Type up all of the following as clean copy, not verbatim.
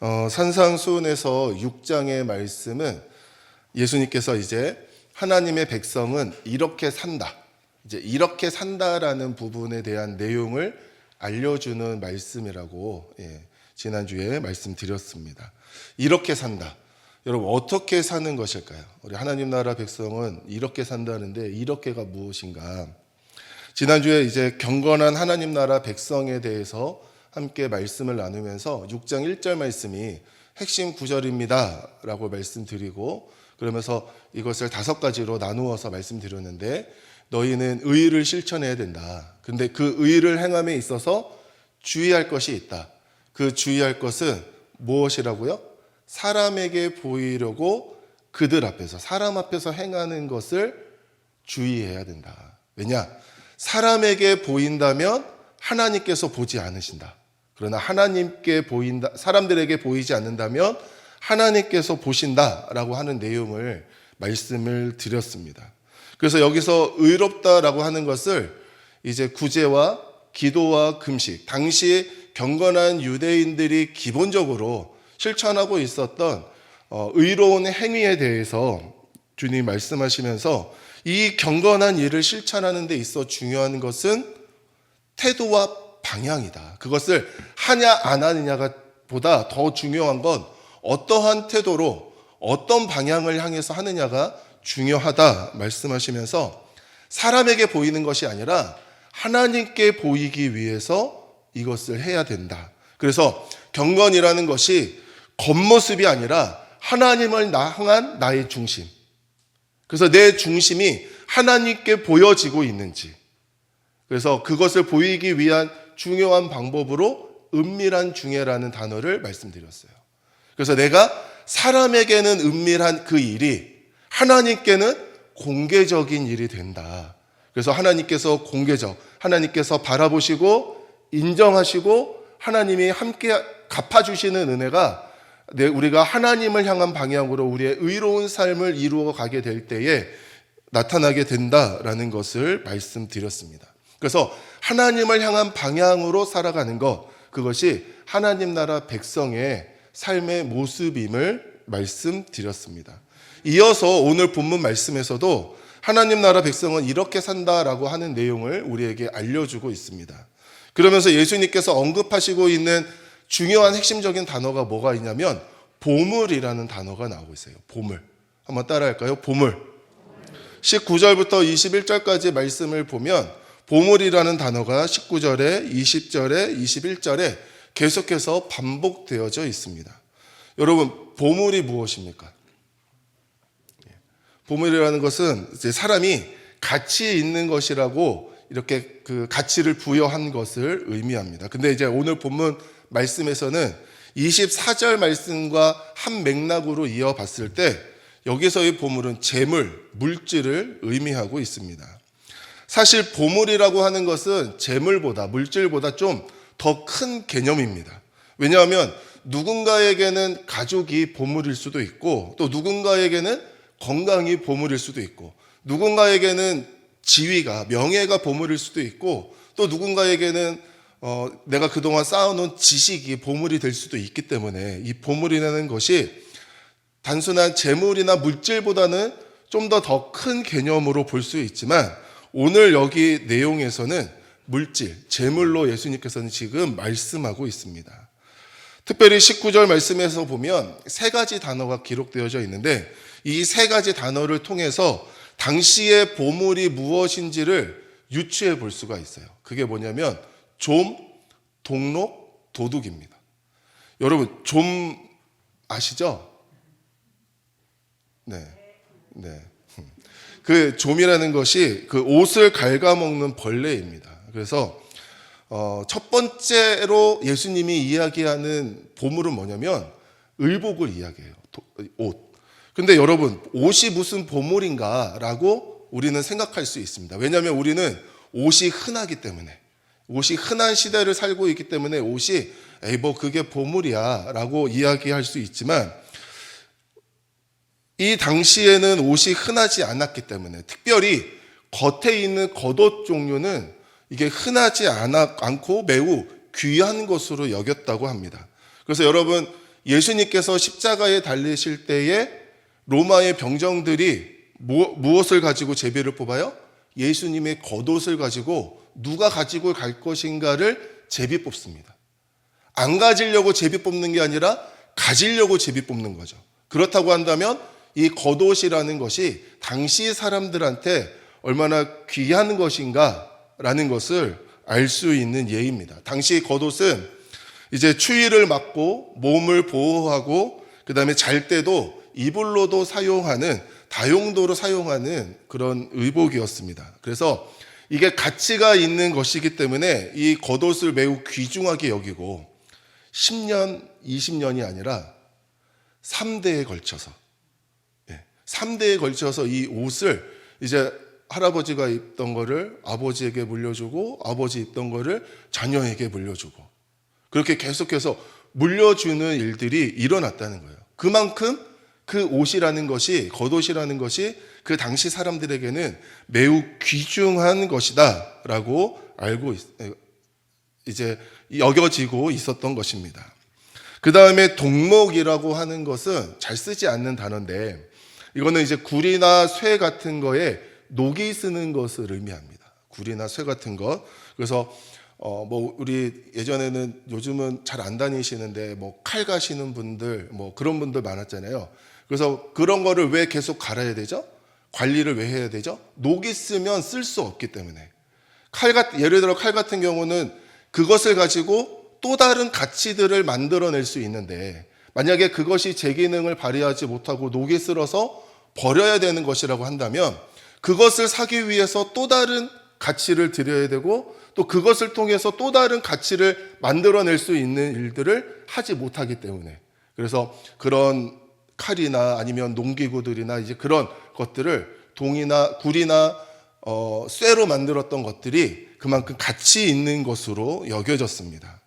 산상수훈에서 6장의 말씀은 예수님께서 이제 하나님의 백성은 이렇게 산다, 이제 이렇게 산다라는 부분에 대한 내용을 알려주는 말씀이라고 지난주에 말씀드렸습니다. 이렇게 산다. 여러분, 어떻게 사는 것일까요? 우리 하나님 나라 백성은 이렇게 산다는데 이렇게가 무엇인가? 지난주에 이제 경건한 하나님 나라 백성에 대해서 함께 말씀을 나누면서 6장 1절 말씀이 핵심 구절입니다 라고 말씀드리고, 그러면서 이것을 5가지로 나누어서 말씀드렸는데, 너희는 의를 실천해야 된다. 근데 그 의를 행함에 있어서 주의할 것이 있다. 그 주의할 것은 무엇이라고요? 사람에게 보이려고 그들 앞에서, 사람 앞에서 행하는 것을 주의해야 된다. 왜냐? 사람에게 보인다면 하나님께서 보지 않으신다. 그러나 하나님께 보인다, 사람들에게 보이지 않는다면 하나님께서 보신다라고 하는 내용을 말씀을 드렸습니다. 그래서 여기서 의롭다라고 하는 것을 이제 구제와 기도와 금식, 당시 경건한 유대인들이 기본적으로 실천하고 있었던 의로운 행위에 대해서 주님 말씀하시면서 이 경건한 일을 실천하는 데 있어 중요한 것은 태도와 방향이다. 그것을 하냐 안 하느냐가 보다 더 중요한 건 어떠한 태도로 어떤 방향을 향해서 하느냐가 중요하다 말씀하시면서, 사람에게 보이는 것이 아니라 하나님께 보이기 위해서 이것을 해야 된다. 그래서 경건이라는 것이 겉모습이 아니라 하나님을 향한 나의 중심, 그래서 내 중심이 하나님께 보여지고 있는지, 그래서 그것을 보이기 위한 중요한 방법으로 은밀한 중예라는 단어를 말씀드렸어요. 그래서 내가 사람에게는 은밀한 그 일이 하나님께는 공개적인 일이 된다. 그래서 하나님께서 하나님께서 바라보시고 인정하시고 하나님이 함께 갚아주시는 은혜가 우리가 하나님을 향한 방향으로 우리의 의로운 삶을 이루어 가게 될 때에 나타나게 된다라는 것을 말씀드렸습니다. 그래서 하나님을 향한 방향으로 살아가는 것, 그것이 하나님 나라 백성의 삶의 모습임을 말씀드렸습니다. 이어서 오늘 본문 말씀에서도 하나님 나라 백성은 이렇게 산다라고 하는 내용을 우리에게 알려주고 있습니다. 그러면서 예수님께서 언급하시고 있는 중요한 핵심적인 단어가 뭐가 있냐면 보물이라는 단어가 나오고 있어요. 보물. 한번 따라할까요? 보물. 19절부터 21절까지 말씀을 보면 보물이라는 단어가 19절에 20절에 21절에 계속해서 반복되어져 있습니다. 여러분, 보물이 무엇입니까? 보물이라는 것은 이제 사람이 가치 있는 것이라고 이렇게 그 가치를 부여한 것을 의미합니다. 근데 이제 오늘 본문 말씀에서는 24절 말씀과 한 맥락으로 이어봤을 때 여기서의 보물은 재물, 물질을 의미하고 있습니다. 사실 보물이라고 하는 것은 재물보다, 물질보다 좀 더 큰 개념입니다. 왜냐하면 누군가에게는 가족이 보물일 수도 있고, 또 누군가에게는 건강이 보물일 수도 있고, 누군가에게는 지위가, 명예가 보물일 수도 있고, 또 누군가에게는 내가 그동안 쌓아놓은 지식이 보물이 될 수도 있기 때문에 이 보물이라는 것이 단순한 재물이나 물질보다는 좀 더 큰 개념으로 볼 수 있지만, 오늘 여기 내용에서는 물질, 재물로 예수님께서는 지금 말씀하고 있습니다. 특별히 19절 말씀에서 보면 3가지 단어가 기록되어져 있는데, 이 3가지 단어를 통해서 당시의 보물이 무엇인지를 유추해 볼 수가 있어요. 그게 뭐냐면 좀, 동록, 도둑입니다. 여러분, 좀 아시죠? 네. 그 좀이라는 것이 그 옷을 갉아먹는 벌레입니다. 그래서 첫 번째로 예수님이 이야기하는 보물은 뭐냐면 의복을 이야기해요. 옷. 근데 여러분, 옷이 무슨 보물인가라고 우리는 생각할 수 있습니다. 왜냐하면 우리는 옷이 흔하기 때문에, 옷이 흔한 시대를 살고 있기 때문에 옷이 뭐 그게 보물이야 라고 이야기할 수 있지만, 이 당시에는 옷이 흔하지 않았기 때문에, 특별히 겉에 있는 겉옷 종류는 이게 흔하지 않고 매우 귀한 것으로 여겼다고 합니다. 그래서 여러분, 예수님께서 십자가에 달리실 때에 로마의 병정들이 무엇을 가지고 제비를 뽑아요? 예수님의 겉옷을 가지고 누가 가지고 갈 것인가를 제비 뽑습니다. 안 가지려고 제비 뽑는 게 아니라 가지려고 제비 뽑는 거죠. 그렇다고 한다면 이 겉옷이라는 것이 당시 사람들한테 얼마나 귀한 것인가라는 것을 알 수 있는 예입니다. 당시 겉옷은 이제 추위를 막고 몸을 보호하고 그다음에 잘 때도 이불로도 사용하는 다용도로 사용하는 그런 의복이었습니다. 그래서 이게 가치가 있는 것이기 때문에 이 겉옷을 매우 귀중하게 여기고 10년, 20년이 아니라 3대에 걸쳐서 3대에 걸쳐서 이 옷을 이제 할아버지가 입던 거를 아버지에게 물려주고 아버지 입던 거를 자녀에게 물려주고 그렇게 계속해서 물려주는 일들이 일어났다는 거예요. 그만큼 그 옷이라는 것이 겉옷이라는 것이 그 당시 사람들에게는 매우 귀중한 것이다라고 알고 이제 여겨지고 있었던 것입니다. 그 다음에 동목이라고 하는 것은 잘 쓰지 않는 단어인데 이거는 이제 굴이나 쇠 같은 거에 녹이 쓰는 것을 의미합니다. 굴이나 쇠 같은 것. 그래서 뭐 우리 예전에는 요즘은 잘 안 다니시는데 뭐 칼 가시는 분들 뭐 그런 분들 많았잖아요. 그래서 그런 거를 왜 계속 갈아야 되죠? 관리를 왜 해야 되죠? 녹이 쓰면 쓸 수 없기 때문에. 예를 들어 칼 같은 경우는 그것을 가지고 또 다른 가치들을 만들어낼 수 있는데 만약에 그것이 제 기능을 발휘하지 못하고 녹이 쓸어서 버려야 되는 것이라고 한다면 그것을 사기 위해서 또 다른 가치를 들여야 되고 또 그것을 통해서 또 다른 가치를 만들어낼 수 있는 일들을 하지 못하기 때문에 그래서 그런 칼이나 아니면 농기구들이나 이제 그런 것들을 동이나 굴이나 쇠로 만들었던 것들이 그만큼 가치 있는 것으로 여겨졌습니다.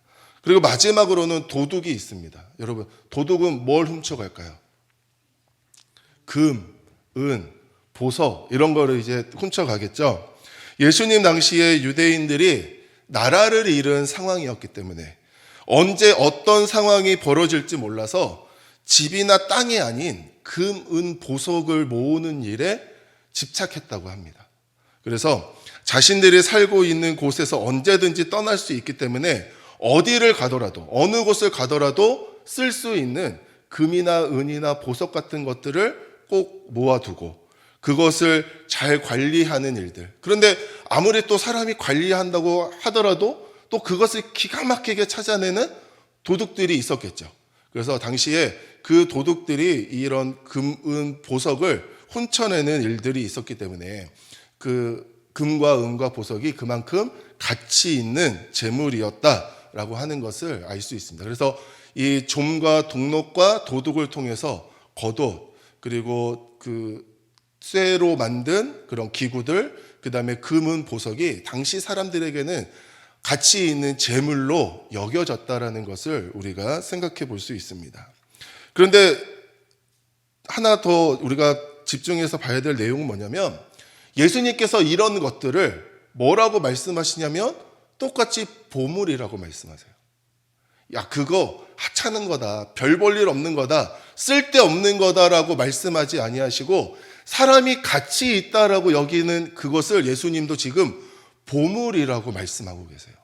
그리고 마지막으로는 도둑이 있습니다. 여러분, 도둑은 뭘 훔쳐갈까요? 금, 은, 보석 이런 거를 이제 훔쳐가겠죠. 예수님 당시에 유대인들이 나라를 잃은 상황이었기 때문에 언제 어떤 상황이 벌어질지 몰라서 집이나 땅이 아닌 금, 은, 보석을 모으는 일에 집착했다고 합니다. 그래서 자신들이 살고 있는 곳에서 언제든지 떠날 수 있기 때문에 어디를 가더라도 어느 곳을 가더라도 쓸 수 있는 금이나 은이나 보석 같은 것들을 꼭 모아두고 그것을 잘 관리하는 일들. 그런데 아무리 또 사람이 관리한다고 하더라도 또 그것을 기가 막히게 찾아내는 도둑들이 있었겠죠. 그래서 당시에 그 도둑들이 이런 금, 은, 보석을 훔쳐내는 일들이 있었기 때문에 그 금과 은과 보석이 그만큼 가치 있는 재물이었다라고 하는 것을 알 수 있습니다. 그래서 이 좀과 동록과 도둑을 통해서 겉옷 그리고 그 쇠로 만든 그런 기구들 그다음에 금은 보석이 당시 사람들에게는 가치 있는 재물로 여겨졌다라는 것을 우리가 생각해 볼 수 있습니다. 그런데 하나 더 우리가 집중해서 봐야 될 내용은 뭐냐면 예수님께서 이런 것들을 뭐라고 말씀하시냐면 똑같이 보물이라고 말씀하세요. 야, 그거 하찮은 거다. 별 볼 일 없는 거다. 쓸데없는 거다라고 말씀하지 아니하시고 사람이 가치 있다라고 여기는 그것을 예수님도 지금 보물이라고 말씀하고 계세요.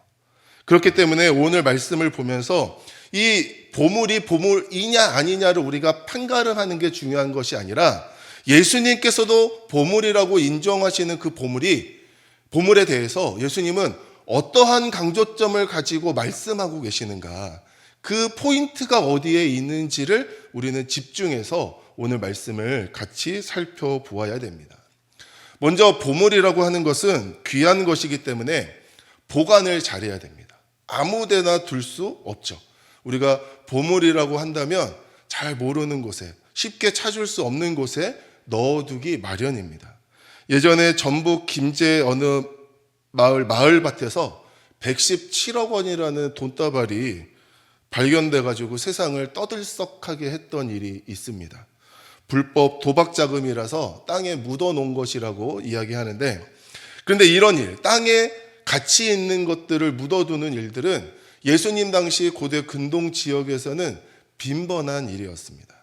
그렇기 때문에 오늘 말씀을 보면서 이 보물이 보물이냐 아니냐를 우리가 판가름하는 게 중요한 것이 아니라 예수님께서도 보물이라고 인정하시는 그 보물에 대해서 예수님은 어떠한 강조점을 가지고 말씀하고 계시는가, 그 포인트가 어디에 있는지를 우리는 집중해서 오늘 말씀을 같이 살펴보아야 됩니다. 먼저 보물이라고 하는 것은 귀한 것이기 때문에 보관을 잘해야 됩니다. 아무 데나 둘 수 없죠. 우리가 보물이라고 한다면 잘 모르는 곳에, 쉽게 찾을 수 없는 곳에 넣어두기 마련입니다. 예전에 전북 김제 어느 마을밭에서 117억 원이라는 돈다발이 발견돼 가지고 세상을 떠들썩하게 했던 일이 있습니다. 불법 도박 자금이라서 땅에 묻어 놓은 것이라고 이야기하는데, 그런데 이런 일, 땅에 가치 있는 것들을 묻어두는 일들은 예수님 당시 고대 근동 지역에서는 빈번한 일이었습니다.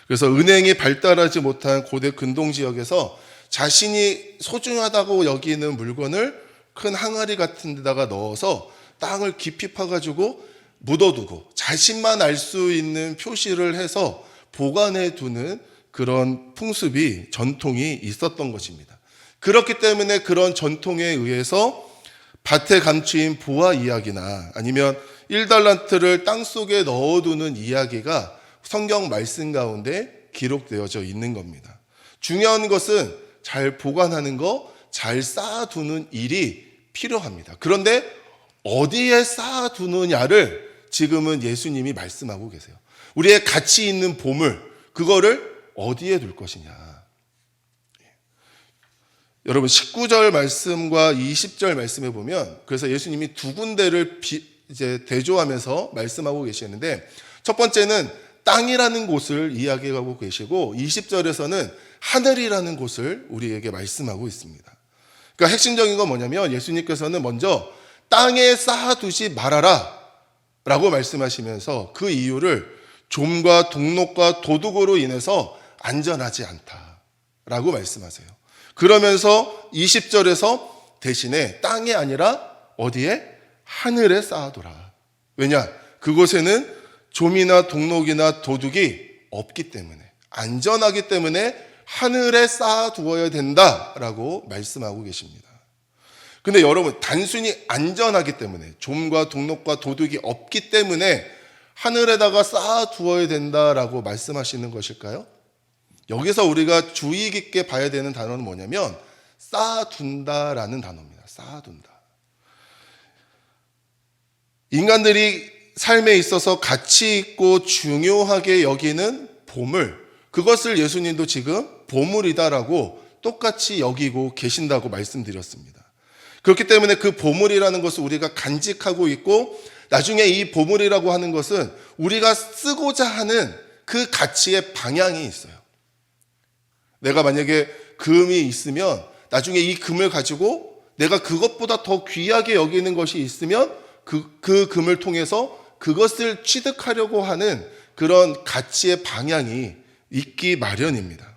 그래서 은행이 발달하지 못한 고대 근동 지역에서 자신이 소중하다고 여기는 물건을 큰 항아리 같은 데다가 넣어서 땅을 깊이 파가지고 묻어두고 자신만 알 수 있는 표시를 해서 보관해 두는 그런 풍습이, 전통이 있었던 것입니다. 그렇기 때문에 그런 전통에 의해서 밭에 감추인 보화 이야기나 아니면 1달란트를 땅속에 넣어두는 이야기가 성경 말씀 가운데 기록되어져 있는 겁니다. 중요한 것은 잘 보관하는 거, 잘 쌓아두는 일이 필요합니다. 그런데 어디에 쌓아두느냐를 지금은 예수님이 말씀하고 계세요. 우리의 가치 있는 보물, 그거를 어디에 둘 것이냐. 여러분 19절 말씀과 20절 말씀에 보면 그래서 예수님이 두 군데를 이제 대조하면서 말씀하고 계시는데, 첫 번째는 땅이라는 곳을 이야기하고 계시고 20절에서는 하늘이라는 곳을 우리에게 말씀하고 있습니다. 그러니까 핵심적인 건 뭐냐면 예수님께서는 먼저 땅에 쌓아두지 말아라 라고 말씀하시면서 그 이유를 좀과 동록과 도둑으로 인해서 안전하지 않다라고 말씀하세요. 그러면서 20절에서 대신에 땅이 아니라 어디에? 하늘에 쌓아둬라. 왜냐? 그곳에는 좀이나 동록이나 도둑이 없기 때문에, 안전하기 때문에 하늘에 쌓아두어야 된다라고 말씀하고 계십니다. 근데 여러분, 단순히 안전하기 때문에, 좀과 동록과 도둑이 없기 때문에 하늘에다가 쌓아두어야 된다라고 말씀하시는 것일까요? 여기서 우리가 주의 깊게 봐야 되는 단어는 뭐냐면 쌓아둔다라는 단어입니다. 쌓아둔다. 인간들이 삶에 있어서 가치 있고 중요하게 여기는 보물, 그것을 예수님도 지금 보물이다라고 똑같이 여기고 계신다고 말씀드렸습니다. 그렇기 때문에 그 보물이라는 것을 우리가 간직하고 있고, 나중에 이 보물이라고 하는 것은 우리가 쓰고자 하는 그 가치의 방향이 있어요. 내가 만약에 금이 있으면 나중에 이 금을 가지고 내가 그것보다 더 귀하게 여기는 것이 있으면 그 금을 통해서 그것을 취득하려고 하는 그런 가치의 방향이 있기 마련입니다.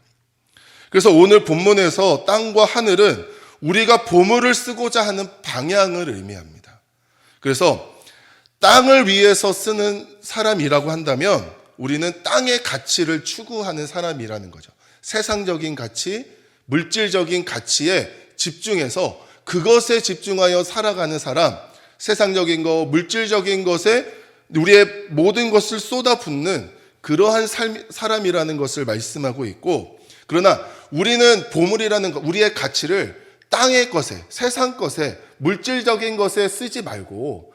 그래서 오늘 본문에서 땅과 하늘은 우리가 보물을 쓰고자 하는 방향을 의미합니다. 그래서 땅을 위해서 쓰는 사람이라고 한다면 우리는 땅의 가치를 추구하는 사람이라는 거죠. 세상적인 가치, 물질적인 가치에 집중해서 그것에 집중하여 살아가는 사람, 세상적인 것, 물질적인 것에 우리의 모든 것을 쏟아붓는 그러한 사람이라는 것을 말씀하고 있고, 그러나 우리는 보물이라는 것, 우리의 가치를 땅의 것에, 세상 것에, 물질적인 것에 쓰지 말고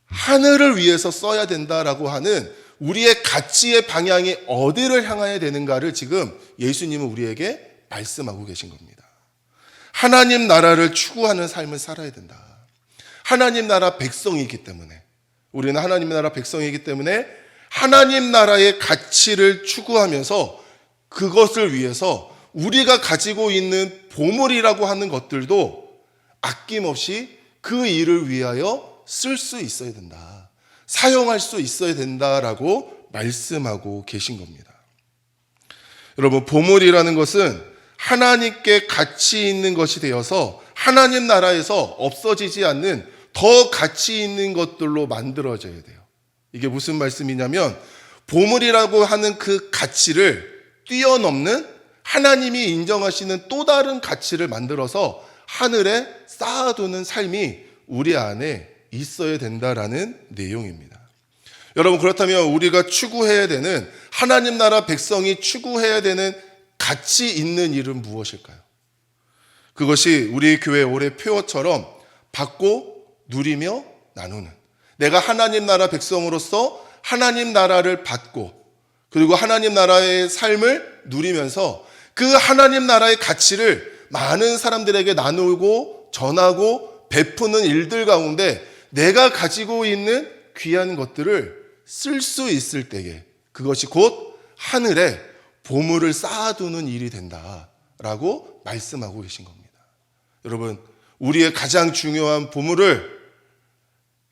하늘을 위해서 써야 된다라고 하는 우리의 가치의 방향이 어디를 향해야 되는가를 지금 예수님은 우리에게 말씀하고 계신 겁니다. 하나님 나라를 추구하는 삶을 살아야 된다. 하나님 나라 백성이기 때문에, 우리는 하나님 나라 백성이기 때문에 하나님 나라의 가치를 추구하면서 그것을 위해서 우리가 가지고 있는 보물이라고 하는 것들도 아낌없이 그 일을 위하여 쓸 수 있어야 된다. 사용할 수 있어야 된다라고 말씀하고 계신 겁니다. 여러분, 보물이라는 것은 하나님께 가치 있는 것이 되어서 하나님 나라에서 없어지지 않는 더 가치 있는 것들로 만들어져야 돼요. 이게 무슨 말씀이냐면 보물이라고 하는 그 가치를 뛰어넘는 하나님이 인정하시는 또 다른 가치를 만들어서 하늘에 쌓아두는 삶이 우리 안에 있어야 된다라는 내용입니다. 여러분, 그렇다면 우리가 추구해야 되는, 하나님 나라 백성이 추구해야 되는 가치 있는 일은 무엇일까요? 그것이 우리 교회 올해 표어처럼 받고 누리며 나누는, 내가 하나님 나라 백성으로서 하나님 나라를 받고 그리고 하나님 나라의 삶을 누리면서 그 하나님 나라의 가치를 많은 사람들에게 나누고 전하고 베푸는 일들 가운데 내가 가지고 있는 귀한 것들을 쓸 수 있을 때에 그것이 곧 하늘에 보물을 쌓아두는 일이 된다라고 말씀하고 계신 겁니다. 여러분, 우리의 가장 중요한 보물을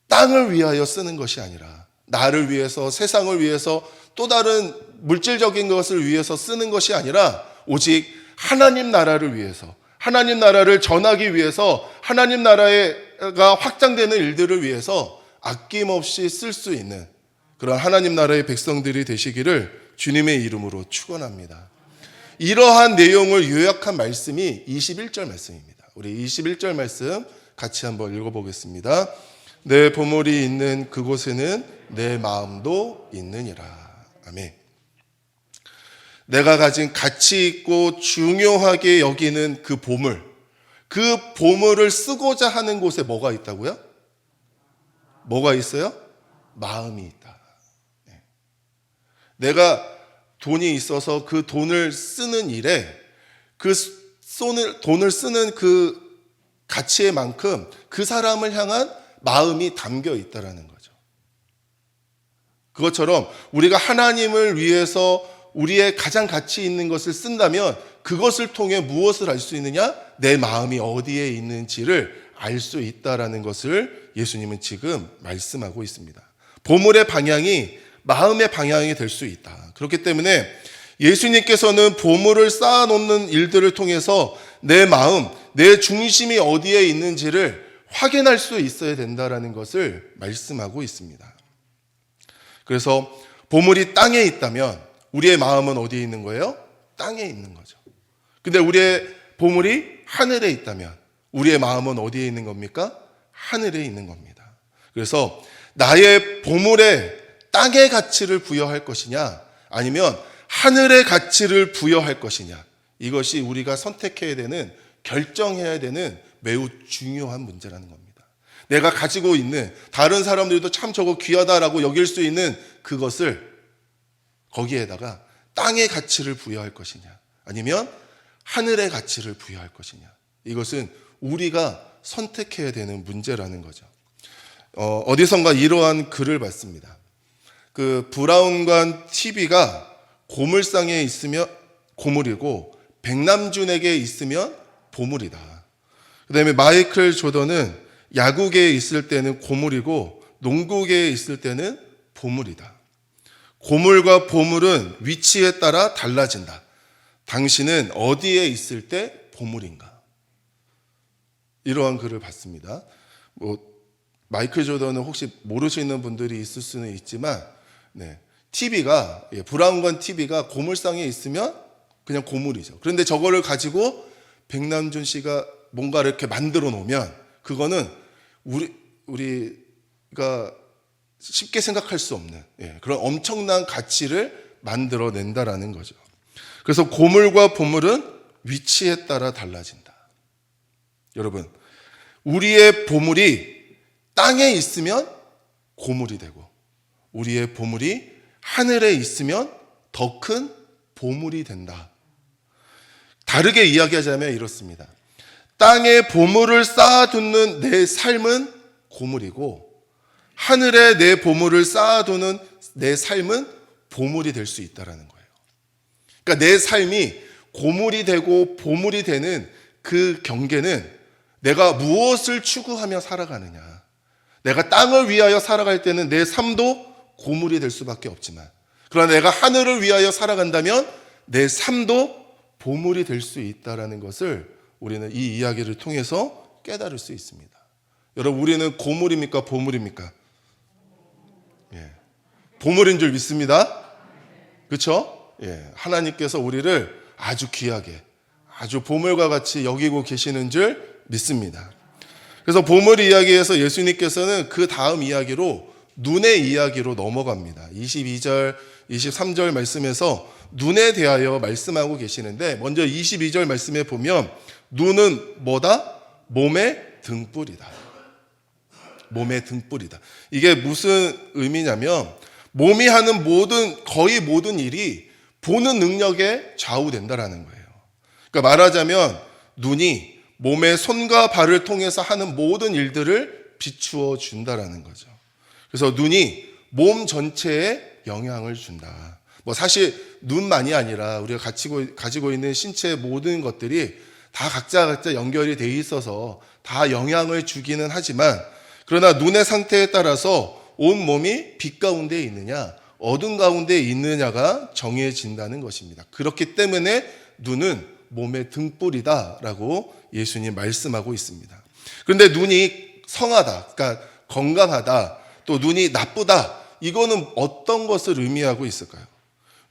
땅을 위하여 쓰는 것이 아니라 나를 위해서, 세상을 위해서, 또 다른 물질적인 것을 위해서 쓰는 것이 아니라 오직 하나님 나라를 위해서, 하나님 나라를 전하기 위해서, 하나님 나라가 확장되는 일들을 위해서 아낌없이 쓸 수 있는 그런 하나님 나라의 백성들이 되시기를 주님의 이름으로 축원합니다. 이러한 내용을 요약한 말씀이 21절 말씀입니다. 우리 21절 말씀 같이 한번 읽어보겠습니다. 내 보물이 있는 그곳에는 내 마음도 있느니라. 아멘. 내가 가진 가치 있고 중요하게 여기는 그 보물을 쓰고자 하는 곳에 뭐가 있다고요? 뭐가 있어요? 마음이 있다. 내가 돈이 있어서 그 돈을 쓰는 일에 그 돈을 쓰는 그 가치의 만큼 그 사람을 향한 마음이 담겨 있다라는 거죠. 그것처럼 우리가 하나님을 위해서 우리의 가장 가치 있는 것을 쓴다면 그것을 통해 무엇을 알 수 있느냐? 내 마음이 어디에 있는지를 알 수 있다라는 것을 예수님은 지금 말씀하고 있습니다. 보물의 방향이 마음의 방향이 될 수 있다. 그렇기 때문에 예수님께서는 보물을 쌓아놓는 일들을 통해서 내 마음, 내 중심이 어디에 있는지를 확인할 수 있어야 된다라는 것을 말씀하고 있습니다. 그래서 보물이 땅에 있다면 우리의 마음은 어디에 있는 거예요? 땅에 있는 거죠. 근데 우리의 보물이 하늘에 있다면 우리의 마음은 어디에 있는 겁니까? 하늘에 있는 겁니다. 그래서 나의 보물에 땅의 가치를 부여할 것이냐 아니면 하늘의 가치를 부여할 것이냐, 이것이 우리가 선택해야 되는, 결정해야 되는 매우 중요한 문제라는 겁니다. 내가 가지고 있는, 다른 사람들도 참 저거 귀하다라고 여길 수 있는 그것을 거기에다가 땅의 가치를 부여할 것이냐 아니면 하늘의 가치를 부여할 것이냐, 이것은 우리가 선택해야 되는 문제라는 거죠. 어디선가 이러한 글을 봤습니다. 그 브라운관 TV가 고물상에 있으면 고물이고 백남준에게 있으면 보물이다. 그 다음에 마이클 조던은 야구계에 있을 때는 고물이고 농구계에 있을 때는 보물이다. 고물과 보물은 위치에 따라 달라진다. 당신은 어디에 있을 때 보물인가? 이러한 글을 봤습니다. 마이클 조던은 혹시 모르시는 분들이 있을 수는 있지만, TV가, 브라운관 TV가 고물상에 있으면 그냥 고물이죠. 그런데 저거를 가지고 백남준 씨가 뭔가를 이렇게 만들어 놓으면 그거는 우리가 쉽게 생각할 수 없는 그런 엄청난 가치를 만들어낸다라는 거죠. 그래서 고물과 보물은 위치에 따라 달라진다. 여러분, 우리의 보물이 땅에 있으면 고물이 되고 우리의 보물이 하늘에 있으면 더 큰 보물이 된다. 다르게 이야기하자면 이렇습니다. 땅에 보물을 쌓아두는 내 삶은 고물이고 하늘에 내 보물을 쌓아두는 내 삶은 보물이 될 수 있다는 거예요. 그러니까 내 삶이 고물이 되고 보물이 되는 그 경계는 내가 무엇을 추구하며 살아가느냐. 내가 땅을 위하여 살아갈 때는 내 삶도 고물이 될 수밖에 없지만, 그러나 내가 하늘을 위하여 살아간다면 내 삶도 보물이 될 수 있다는 것을 우리는 이 이야기를 통해서 깨달을 수 있습니다. 여러분, 우리는 고물입니까? 보물입니까? 보물인 줄 믿습니다. 그렇죠? 하나님께서 우리를 아주 귀하게, 아주 보물과 같이 여기고 계시는 줄 믿습니다. 그래서 보물 이야기에서 예수님께서는 그 다음 이야기로 눈의 이야기로 넘어갑니다. 22절, 23절 말씀에서 눈에 대하여 말씀하고 계시는데, 먼저 22절 말씀에 보면 눈은 뭐다? 몸의 등불이다. 몸의 등불이다. 이게 무슨 의미냐면 몸이 하는 거의 모든 일이 보는 능력에 좌우된다라는 거예요. 그러니까 말하자면 눈이 몸의 손과 발을 통해서 하는 모든 일들을 비추어 준다라는 거죠. 그래서 눈이 몸 전체에 영향을 준다. 사실 눈만이 아니라 우리가 가지고 있는 신체의 모든 것들이 다 각자 연결이 돼 있어서 다 영향을 주기는 하지만, 그러나 눈의 상태에 따라서 온 몸이 빛 가운데 있느냐 어둠 가운데 있느냐가 정해진다는 것입니다. 그렇기 때문에 눈은 몸의 등불이다라고 예수님 말씀하고 있습니다. 그런데 눈이 성하다, 그러니까 건강하다, 또 눈이 나쁘다, 이거는 어떤 것을 의미하고 있을까요?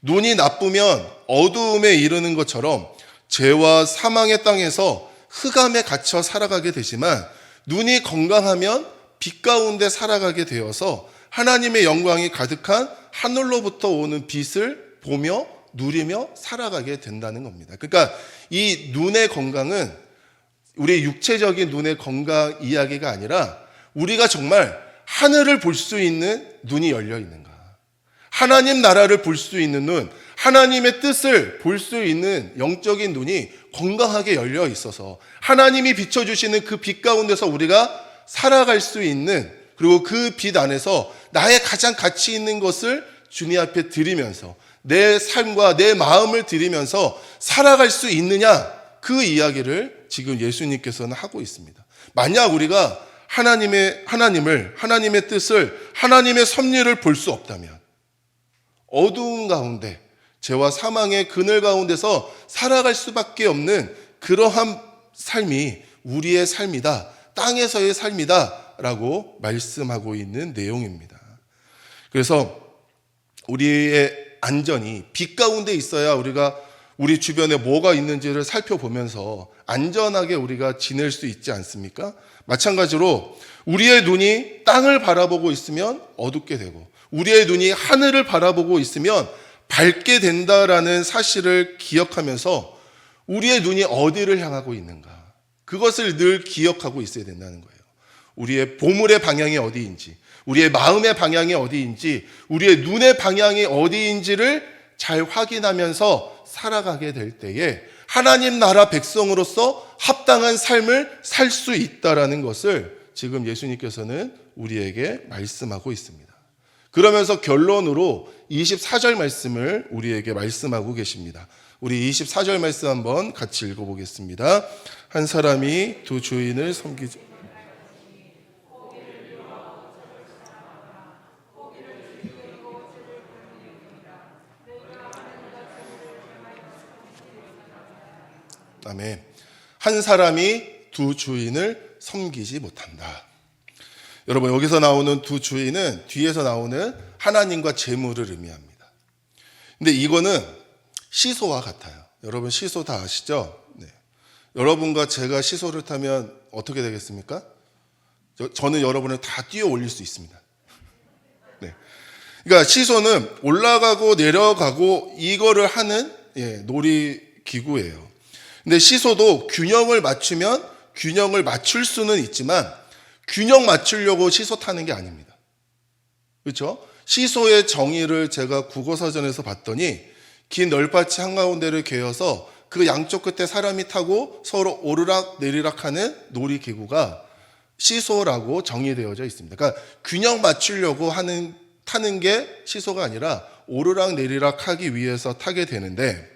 눈이 나쁘면 어두움에 이르는 것처럼 죄와 사망의 땅에서 흑암에 갇혀 살아가게 되지만, 눈이 건강하면 빛 가운데 살아가게 되어서 하나님의 영광이 가득한 하늘로부터 오는 빛을 보며 누리며 살아가게 된다는 겁니다. 그러니까 이 눈의 건강은 우리의 육체적인 눈의 건강 이야기가 아니라, 우리가 정말 하늘을 볼 수 있는 눈이 열려 있는가, 하나님 나라를 볼 수 있는 눈, 하나님의 뜻을 볼 수 있는 영적인 눈이 건강하게 열려 있어서 하나님이 비춰주시는 그 빛 가운데서 우리가 살아갈 수 있는, 그리고 그 빛 안에서 나의 가장 가치 있는 것을 주님 앞에 드리면서 내 삶과 내 마음을 드리면서 살아갈 수 있느냐, 그 이야기를 지금 예수님께서는 하고 있습니다. 만약 우리가 하나님의 뜻을, 하나님의 섭리를 볼 수 없다면, 어두운 가운데 죄와 사망의 그늘 가운데서 살아갈 수밖에 없는 그러한 삶이 우리의 삶이다, 땅에서의 삶이다 라고 말씀하고 있는 내용입니다. 그래서 우리의 안전이 빛 가운데 있어야 우리가 우리 주변에 뭐가 있는지를 살펴보면서 안전하게 우리가 지낼 수 있지 않습니까? 마찬가지로 우리의 눈이 땅을 바라보고 있으면 어둡게 되고, 우리의 눈이 하늘을 바라보고 있으면 밝게 된다라는 사실을 기억하면서 우리의 눈이 어디를 향하고 있는가, 그것을 늘 기억하고 있어야 된다는 거예요. 우리의 보물의 방향이 어디인지, 우리의 마음의 방향이 어디인지, 우리의 눈의 방향이 어디인지를 잘 확인하면서 살아가게 될 때에 하나님 나라 백성으로서 합당한 삶을 살 수 있다라는 것을 지금 예수님께서는 우리에게 말씀하고 있습니다. 그러면서 결론으로 24절 말씀을 우리에게 말씀하고 계십니다. 우리 24절 말씀 한번 같이 읽어보겠습니다. 한 사람이 두 주인을 섬기지 아멘. 한 사람이 두 주인을 섬기지 못한다. 여러분, 여기서 나오는 두 주인은 뒤에서 나오는 하나님과 재물을 의미합니다. 근데 이거는 시소와 같아요. 여러분, 시소 다 아시죠? 네. 여러분과 제가 시소를 타면 어떻게 되겠습니까? 저는 여러분을 다 뛰어 올릴 수 있습니다. 네. 그러니까 시소는 올라가고 내려가고 이거를 하는 놀이기구예요. 근데 시소도 균형을 맞추면 균형을 맞출 수는 있지만, 균형 맞추려고 시소 타는 게 아닙니다. 그렇죠? 시소의 정의를 제가 국어사전에서 봤더니, 긴 널밭이 한가운데를 개어서 그 양쪽 끝에 사람이 타고 서로 오르락 내리락 하는 놀이기구가 시소라고 정의되어져 있습니다. 그러니까 균형 맞추려고 타는 게 시소가 아니라 오르락 내리락 하기 위해서 타게 되는데,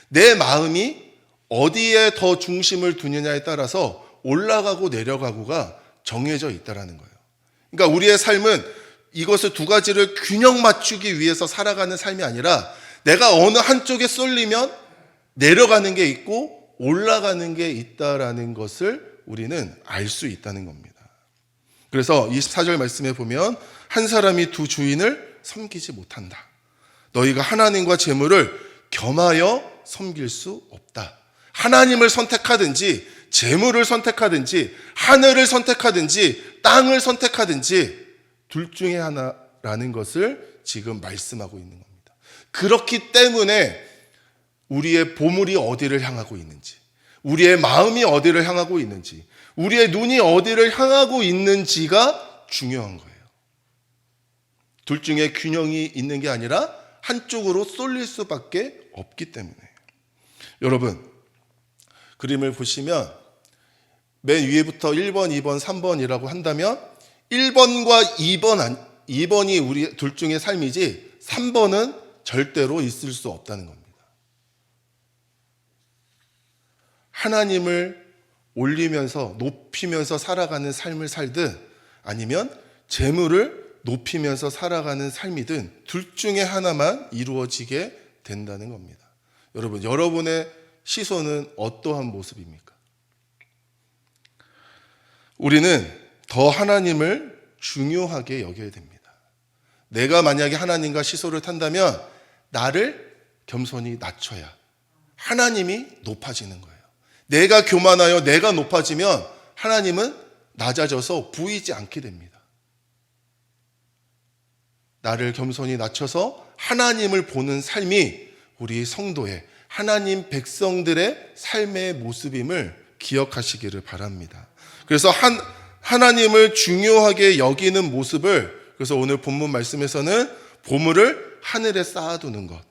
내 마음이 어디에 더 중심을 두느냐에 따라서 올라가고 내려가고가 정해져 있다는 거예요. 그러니까 우리의 삶은 이것을 두 가지를 균형 맞추기 위해서 살아가는 삶이 아니라, 내가 어느 한쪽에 쏠리면 내려가는 게 있고 올라가는 게 있다라는 것을 우리는 알 수 있다는 겁니다. 그래서 24절 말씀에 보면, 한 사람이 두 주인을 섬기지 못한다. 너희가 하나님과 재물을 겸하여 섬길 수 없다. 하나님을 선택하든지 재물을 선택하든지 하늘을 선택하든지 땅을 선택하든지 둘 중에 하나라는 것을 지금 말씀하고 있는 겁니다. 그렇기 때문에 우리의 보물이 어디를 향하고 있는지, 우리의 마음이 어디를 향하고 있는지, 우리의 눈이 어디를 향하고 있는지가 중요한 거예요. 둘 중에 균형이 있는 게 아니라 한쪽으로 쏠릴 수밖에 없기 때문에. 여러분, 그림을 보시면 맨 위에부터 1번, 2번, 3번이라고 한다면 1번과 2번이 우리 둘 중의 삶이지 3번은 절대로 있을 수 없다는 겁니다. 하나님을 올리면서 높이면서 살아가는 삶을 살든, 아니면 재물을 높이면서 살아가는 삶이든 둘 중에 하나만 이루어지게 된다는 겁니다. 여러분, 여러분의 시선은 어떠한 모습입니까? 우리는 더 하나님을 중요하게 여겨야 됩니다. 내가 만약에 하나님과 시소를 탄다면 나를 겸손히 낮춰야 하나님이 높아지는 거예요. 내가 교만하여 내가 높아지면 하나님은 낮아져서 보이지 않게 됩니다. 나를 겸손히 낮춰서 하나님을 보는 삶이 우리 성도의, 하나님 백성들의 삶의 모습임을 기억하시기를 바랍니다. 그래서 하나님을 중요하게 여기는 모습을, 그래서 오늘 본문 말씀에서는 보물을 하늘에 쌓아두는 것,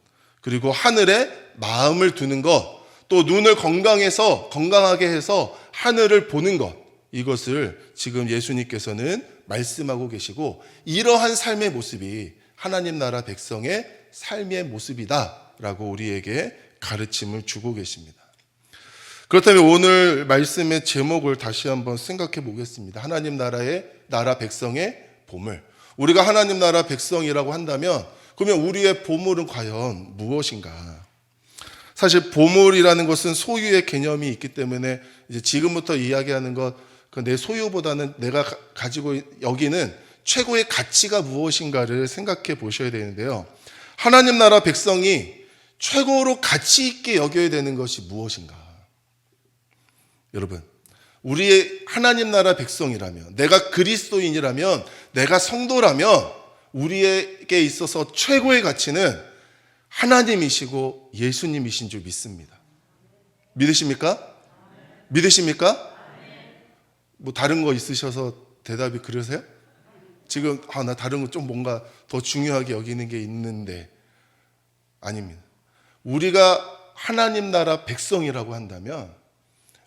그리고 하늘에 마음을 두는 것, 또 눈을 건강하게 해서 하늘을 보는 것, 이것을 지금 예수님께서는 말씀하고 계시고, 이러한 삶의 모습이 하나님 나라 백성의 삶의 모습이다라고 우리에게 가르침을 주고 계십니다. 그렇다면 오늘 말씀의 제목을 다시 한번 생각해 보겠습니다. 하나님 나라 백성의 보물. 우리가 하나님 나라 백성이라고 한다면 그러면 우리의 보물은 과연 무엇인가? 사실 보물이라는 것은 소유의 개념이 있기 때문에 이제 지금부터 이야기하는 것, 내 소유보다는 내가 가지고 여기는 최고의 가치가 무엇인가를 생각해 보셔야 되는데요. 하나님 나라 백성이 최고로 가치 있게 여겨야 되는 것이 무엇인가? 여러분, 우리의 하나님 나라 백성이라면, 내가 그리스도인이라면, 내가 성도라면 우리에게 있어서 최고의 가치는 하나님이시고 예수님이신 줄 믿습니다. 믿으십니까? 믿으십니까? 뭐 다른 거 있으셔서 대답이 그러세요? 지금 나 다른 거 좀 뭔가 더 중요하게 여기는 게 있는데, 아닙니다. 우리가 하나님 나라 백성이라고 한다면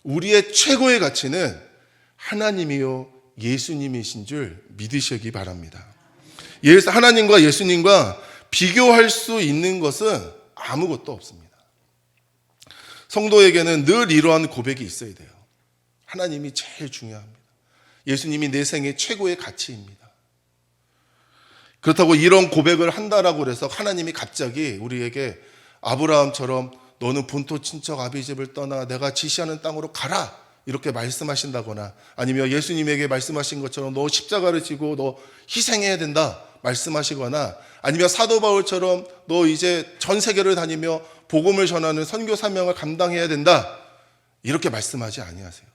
우리의 최고의 가치는 하나님이요 예수님이신 줄 믿으시기 바랍니다. 하나님과 예수님과 비교할 수 있는 것은 아무것도 없습니다. 성도에게는 늘 이러한 고백이 있어야 돼요. 하나님이 제일 중요합니다. 예수님이 내 생의 최고의 가치입니다. 그렇다고 이런 고백을 한다라고 해서 하나님이 갑자기 우리에게 아브라함처럼 너는 본토 친척 아비 집을 떠나 내가 지시하는 땅으로 가라 이렇게 말씀하신다거나, 아니면 예수님에게 말씀하신 것처럼 너 십자가를 지고 너 희생해야 된다 말씀하시거나, 아니면 사도 바울처럼 너 이제 전 세계를 다니며 복음을 전하는 선교 사명을 감당해야 된다 이렇게 말씀하지 아니하세요.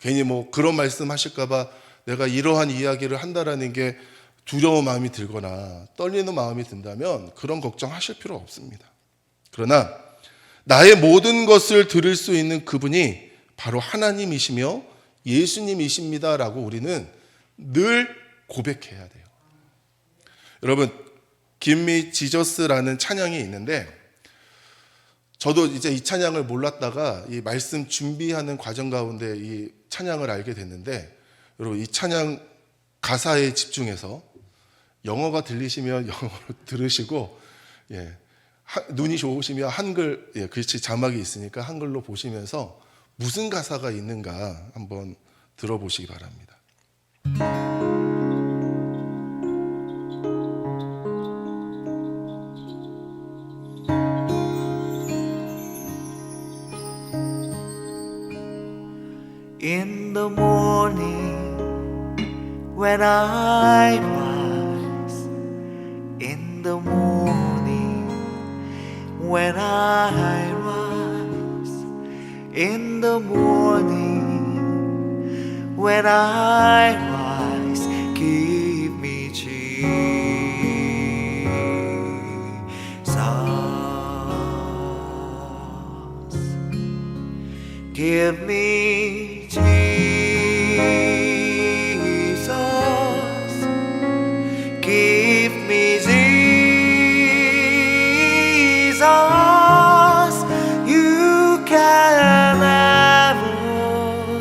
괜히 뭐 그런 말씀하실까 봐 내가 이러한 이야기를 한다라는 게 두려운 마음이 들거나 떨리는 마음이 든다면 그런 걱정하실 필요 없습니다. 그러나 나의 모든 것을 들을 수 있는 그분이 바로 하나님이시며 예수님이십니다라고 우리는 늘 고백해야 돼요. 여러분, 김미 지저스라는 찬양이 있는데, 저도 이제 이 찬양을 몰랐다가 이 말씀 준비하는 과정 가운데 이 찬양을 알게 됐는데, 여러분 이 찬양 가사에 집중해서 영어가 들리시면 영어로 들으시고, 눈이 좋으시면 한글, 글씨 자막이 있으니까 한글로 보시면서 무슨 가사가 있는가 한번 들어보시기 바랍니다. In the morning when I rise, in the morning when I rise, in the morning when I rise, give me Jesus, give me Jesus, give me Jesus, you can have all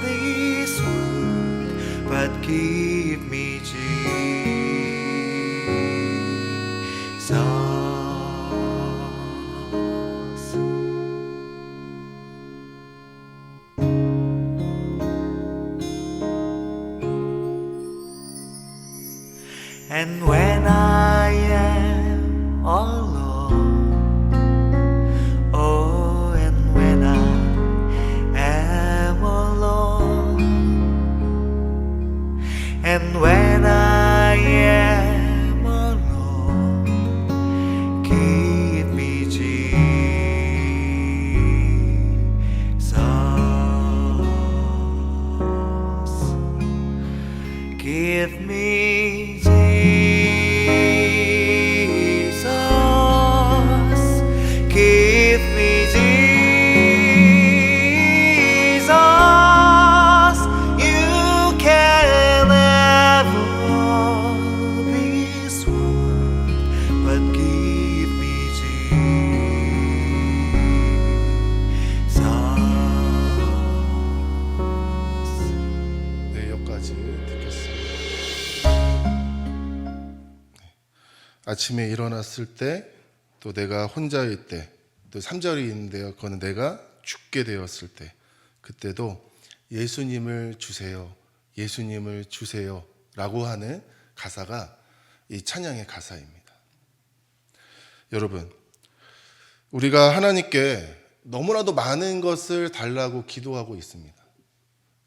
this world, but give me Jesus. And when I am alone, oh, and when I am alone, and when I am alone, keep me, Jesus, give me, Jesus, give me, Jesus. You can have all this world, but give me, Jesus. 네, 여기까지 듣겠습니다. 아침에 일어났을 때, 또 내가 혼자일 때, 또 3절이 있는데요. 그거는 내가 죽게 되었을 때, 그때도 예수님을 주세요, 예수님을 주세요 라고 하는 가사가 이 찬양의 가사입니다. 여러분, 우리가 하나님께 너무나도 많은 것을 달라고 기도하고 있습니다.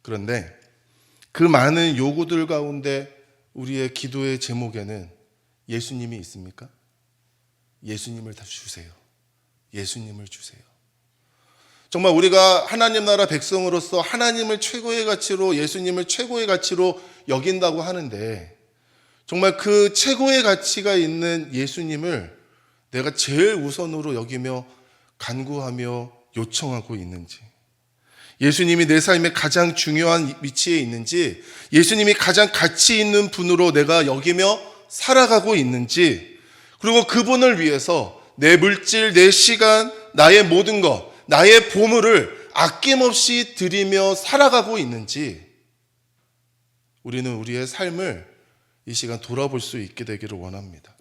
그런데 그 많은 요구들 가운데 우리의 기도의 제목에는 예수님이 있습니까? 예수님을 다 주세요. 예수님을 주세요. 정말 우리가 하나님 나라 백성으로서 하나님을 최고의 가치로, 예수님을 최고의 가치로 여긴다고 하는데, 정말 그 최고의 가치가 있는 예수님을 내가 제일 우선으로 여기며 간구하며 요청하고 있는지, 예수님이 내 삶의 가장 중요한 위치에 있는지, 예수님이 가장 가치 있는 분으로 내가 여기며 살아가고 있는지, 그리고 그분을 위해서 내 물질, 내 시간, 나의 모든 것, 나의 보물을 아낌없이 드리며 살아가고 있는지, 우리는 우리의 삶을 이 시간 돌아볼 수 있게 되기를 원합니다.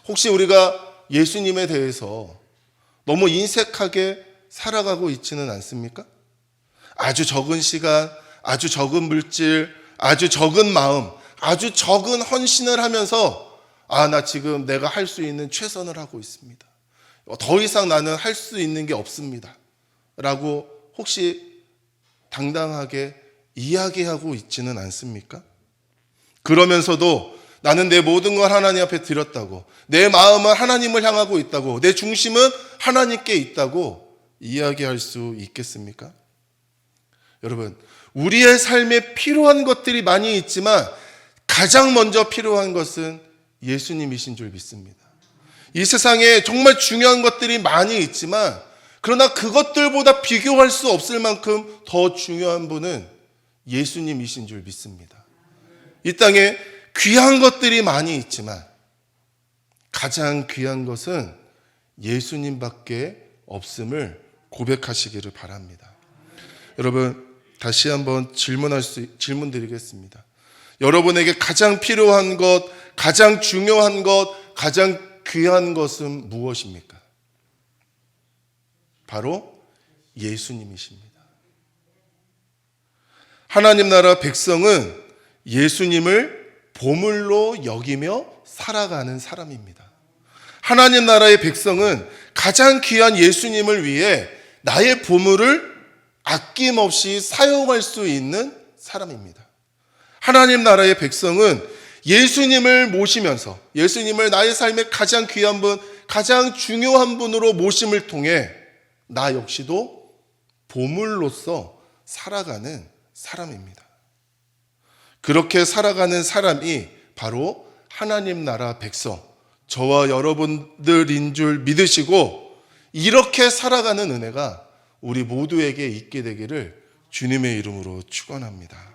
혹시 우리가 예수님에 대해서 너무 인색하게 살아가고 있지는 않습니까? 아주 적은 시간, 아주 적은 물질, 아주 적은 마음, 아주 적은 헌신을 하면서 나 지금 내가 할 수 있는 최선을 하고 있습니다, 더 이상 나는 할 수 있는 게 없습니다 라고 혹시 당당하게 이야기하고 있지는 않습니까? 그러면서도 나는 내 모든 걸 하나님 앞에 드렸다고, 내 마음은 하나님을 향하고 있다고, 내 중심은 하나님께 있다고 이야기할 수 있겠습니까? 여러분, 우리의 삶에 필요한 것들이 많이 있지만 가장 먼저 필요한 것은 예수님이신 줄 믿습니다. 이 세상에 정말 중요한 것들이 많이 있지만, 그러나 그것들보다 비교할 수 없을 만큼 더 중요한 분은 예수님이신 줄 믿습니다. 이 땅에 귀한 것들이 많이 있지만 가장 귀한 것은 예수님밖에 없음을 고백하시기를 바랍니다. 여러분, 다시 한번 질문 드리겠습니다. 여러분에게 가장 필요한 것, 가장 중요한 것, 가장 귀한 것은 무엇입니까? 바로 예수님이십니다. 하나님 나라 백성은 예수님을 보물로 여기며 살아가는 사람입니다. 하나님 나라의 백성은 가장 귀한 예수님을 위해 나의 보물을 아낌없이 사용할 수 있는 사람입니다. 하나님 나라의 백성은 예수님을 모시면서, 예수님을 나의 삶의 가장 귀한 분, 가장 중요한 분으로 모심을 통해 나 역시도 보물로서 살아가는 사람입니다. 그렇게 살아가는 사람이 바로 하나님 나라 백성, 저와 여러분들인 줄 믿으시고, 이렇게 살아가는 은혜가 우리 모두에게 있게 되기를 주님의 이름으로 축원합니다.